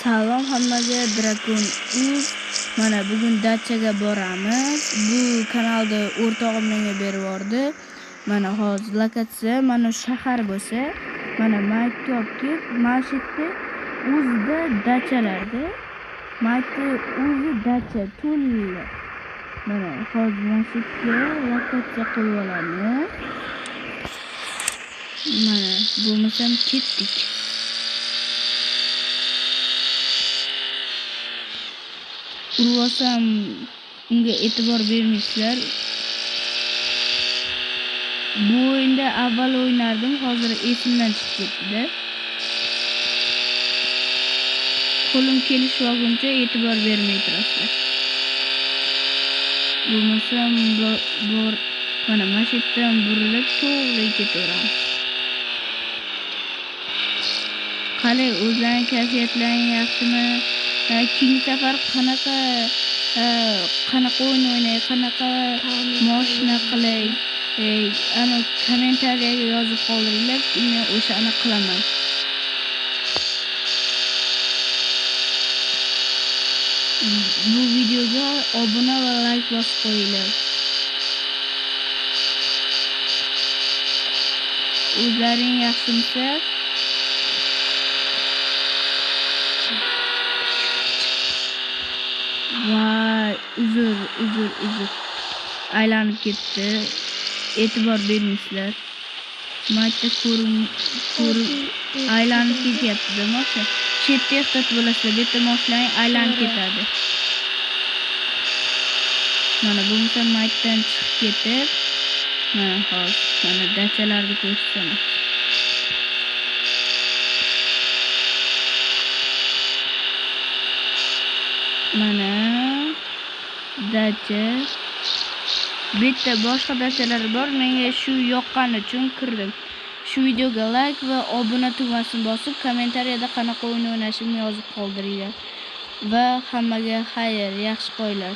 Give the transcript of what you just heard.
Salom hammaga, Dragon Uz. Mana bugun dachaga boramiz. Bu kanalda o'rtog'im menga berib yubordi. Mana hozir lokatsiya mana shahar bo'lsa, mana maktabga, masjidda, o'zida dachalarda. Maktab o'zi dacha to'liq. Mana hozir masjidga lokatsiya qo'yib olamiz. Mana bo'lmasam ketdik. Urvasam unga e'tibor bermaysizlar. Bu o'yinda avval o'ynardim, hozir esimdan chiqib ketdi. Qo'lim kelishmaguncha e'tibor bermay turasizlar. Bo'lmasam bor mana masjiddan burilib to'g'ri ketaveramiz. Qalay, o'zlaring kayfiyatlaring yaxshimi? Keyingi safar qanaqa o'yin o'ynay, qanaqa mashina qilay, ana kommentariyaga yozib qoldiringlar, men o'shani qilaman. Bu videoga obuna va like bosib qo'yinglar. O'zlaring yaxshimisa, vay, uzr. Aylanib ketdi. E'tibor bermaysizlar. Mayda ko'rib aylanib ketyapti, mashina. Chetda ehtiyot bo'lasizlar, bu yerda mashinalar aylanib ketadi. Mana bo'lmasa maydan chiqib ketib, mana hozir mana dachalarni ko'rsataman. Mana dacha. Bitta boshqa dachalar bor. Menga shu yoqqani uchun kirdim. Shu videoga like va obuna tugmasini bosib, kommentariyada qanaqa o'yin o'ynashimni yozib qoldiringlar. Va hammaga xayr, yaxshi qo'yinglar.